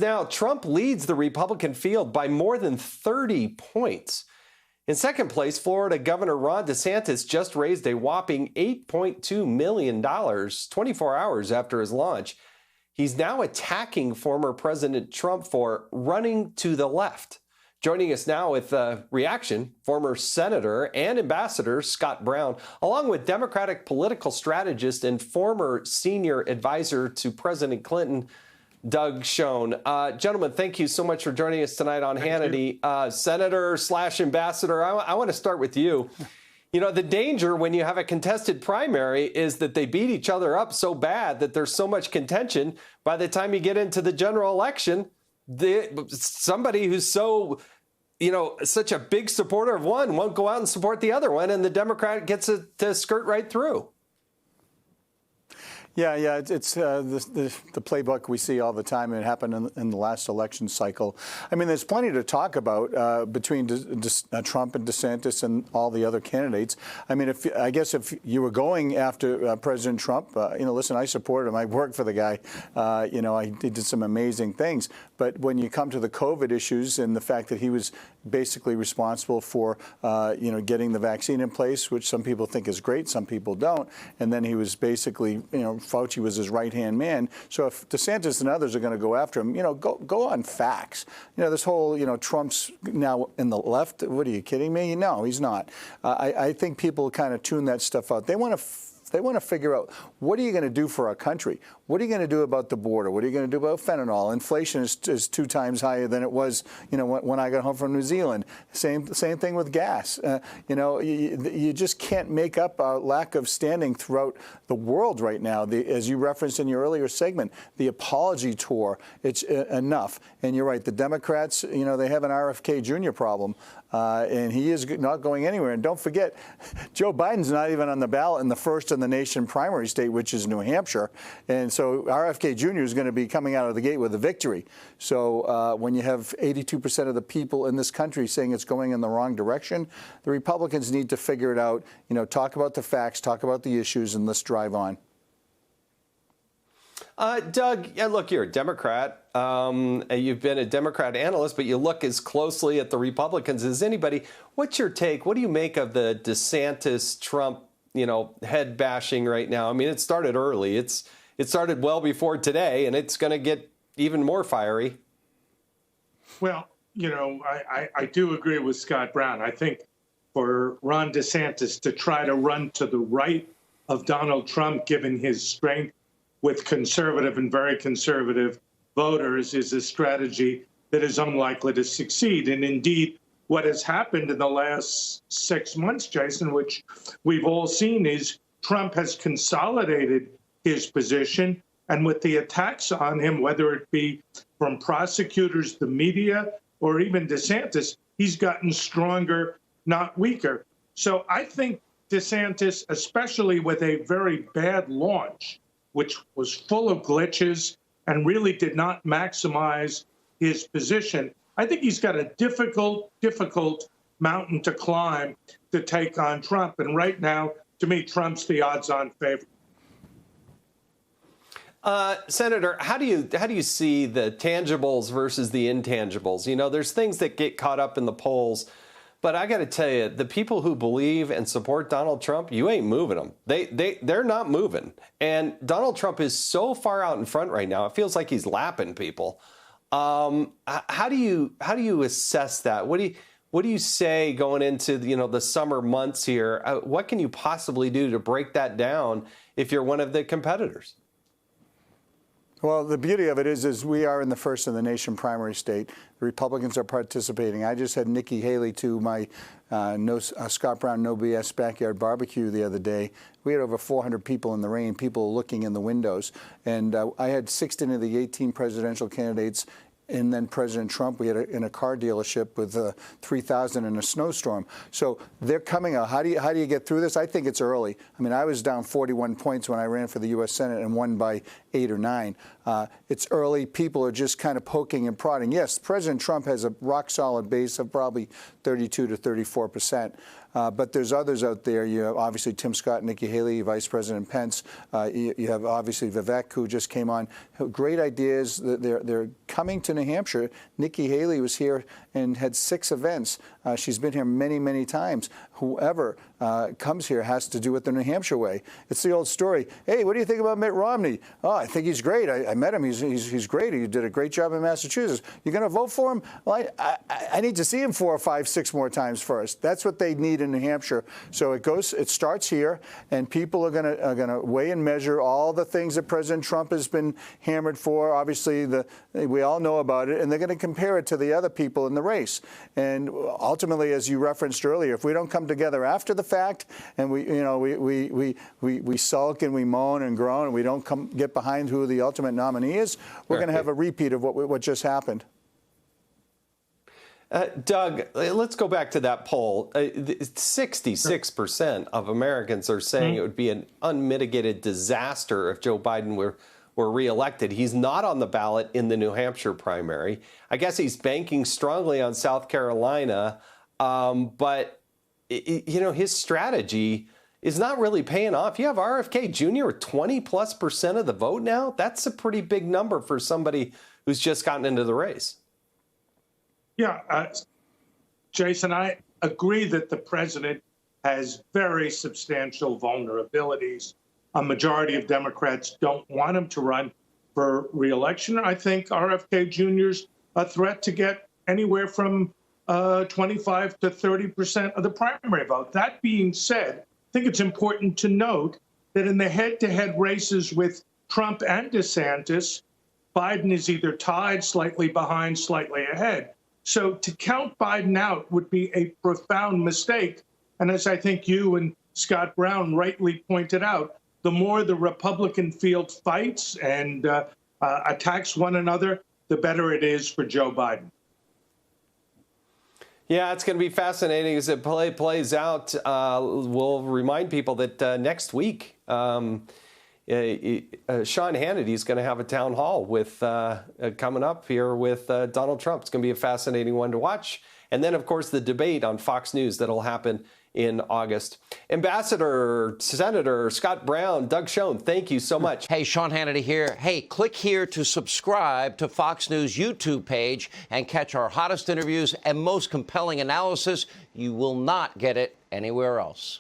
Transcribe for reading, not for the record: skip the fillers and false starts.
Now, Trump leads the Republican field by more than 30 points. In second place, Florida Governor Ron DeSantis just raised a whopping $8.2 million 24 hours after his launch. He's now attacking former President Trump for running to the left. Joining us now with a reaction, former Senator and Ambassador Scott Brown, along with Democratic political strategist and former senior advisor to President Clinton, Doug Schoen. Gentlemen, thank you so much for joining us tonight on Hannity. Senator/Ambassador, I want to start with you. You know, the danger when you have a contested primary is that they beat each other up so bad that there's so much contention. By the time you get into the general election, somebody who's such a big supporter of one won't go out and support the other one, and the Democrat gets to skirt right through. Yeah, it's the playbook we see all the time, and it happened in the last election cycle. I mean, there's plenty to talk about between Trump and DeSantis and all the other candidates. I mean, I guess if you were going after President Trump, listen, I supported him. I worked for the guy. He did some amazing things. But when you come to the COVID issues and the fact that he was basically responsible for, getting the vaccine in place, which some people think is great, some people don't, and then he was basically, Fauci was his right-hand man. So if DeSantis and others are going to go after him, go on facts. This whole, Trump's now in the left. What are you kidding me? No, he's not. I think people kind of tune that stuff out. They want to figure out, what are you going to do for our country? What are you going to do about the border? What are you going to do about fentanyl? Inflation is 2 times higher than it was, when I got home from New Zealand. Same thing with gas. You just can't make up our lack of standing throughout the world right now. As you referenced in your earlier segment, the apology tour, it's enough. And you're right, the Democrats, they have an RFK Jr. problem, and he is not going anywhere. And don't forget, Joe Biden's not even on the ballot in the first in the nation primary state, which is New Hampshire. And so RFK Jr. is going to be coming out of the gate with a victory. So when you have 82% of the people in this country saying it's going in the wrong direction, the Republicans need to figure it out, talk about the facts, talk about the issues, and let's drive on. Doug, look, you're a Democrat. You've been a Democrat analyst, but you look as closely at the Republicans as anybody. What's your take? What do you make of the DeSantis-Trump, head bashing right now? I mean, it started early. It started well before today, and it's going to get even more fiery. Well, I do agree with Scott Brown. I think for Ron DeSantis to try to run to the right of Donald Trump, given his strength with conservative and very conservative voters, is a strategy that is unlikely to succeed. And indeed, what has happened in the last 6 months, Jason, which we've all seen, is Trump has consolidated his position. And with the attacks on him, whether it be from prosecutors, the media, or even DeSantis, he's gotten stronger, not weaker. So I think DeSantis, especially with a very bad launch, which was full of glitches and really did not maximize his position, I think he's got a difficult mountain to climb to take on Trump. And right now, to me, Trump's the odds-on favorite. Senator, how do you see the tangibles versus the intangibles? There's things that get caught up in the polls, but I got to tell you, the people who believe and support Donald Trump, you ain't moving them. They're not moving. And Donald Trump is so far out in front right now, it feels like he's lapping people. How do you assess that? What do you say going into the summer months here? What can you possibly do to break that down if you're one of the competitors? Well, the beauty of it is we are in the first in the nation primary state. The Republicans are participating. I just had Nikki Haley to my Scott Brown No BS backyard barbecue the other day. We had over 400 people in the rain, people looking in the windows. And I had 16 of the 18 presidential candidates and then President Trump. We had in a car dealership with 3,000 in a snowstorm. So they're coming out. How do you get through this? I think it's early. I mean, I was down 41 points when I ran for the U.S. Senate and won by 8 or 9. It's early. People are just kind of poking and prodding. Yes, President Trump has a rock-solid base of probably 32 to 34%. But there's others out there. You have obviously Tim Scott, Nikki Haley, Vice President Pence. You have obviously Vivek, who just came on. Great ideas. They're coming to New Hampshire. Nikki Haley was here and had 6 events. She's been here many, many times. Whoever comes here has to do it the New Hampshire way. It's the old story. Hey, what do you think about Mitt Romney? Oh, I think he's great. I met him. He's great. He did a great job in Massachusetts. You're going to vote for him? Well, I need to see him 4 or 5, 6 more times first. That's what they need in New Hampshire. So it starts here, and people are going to weigh and measure all the things that President Trump has been hammered for. Obviously, we all know about it, and they're going to compare it to the other people in the race. And ultimately, as you referenced earlier, if we don't come together after the fact and we sulk and we moan and groan and we don't get behind who the ultimate nominee is, we're going to have a repeat of what just happened. Doug, let's go back to that poll. 66% of Americans are saying it would be an unmitigated disaster if Joe Biden were reelected. He's not on the ballot in the New Hampshire primary. I guess he's banking strongly on South Carolina, but his strategy is not really paying off. You have RFK Jr. with 20+% of the vote now. That's a pretty big number for somebody who's just gotten into the race. Yeah, Jason, I agree that the president has very substantial vulnerabilities. A majority of Democrats don't want him to run for re-election. I think RFK Jr.'s a threat to get anywhere from 25 to 30% of the primary vote. That being said, I think it's important to note that in the head-to-head races with Trump and DeSantis, Biden is either tied, slightly behind, slightly ahead. So to count Biden out would be a profound mistake. And as I think you and Scott Brown rightly pointed out, the more the Republican field fights and attacks one another, the better it is for Joe Biden. Yeah, it's going to be fascinating as it plays out. We'll remind people that next week, Sean Hannity is going to have a town hall with coming up here with Donald Trump. It's going to be a fascinating one to watch. And then, of course, the debate on Fox News that'll happen in August. Ambassador, Senator Scott Brown, Doug Schoen, thank you so much. Hey, Sean Hannity here. Hey, click here to subscribe to Fox News YouTube page and catch our hottest interviews and most compelling analysis. You will not get it anywhere else.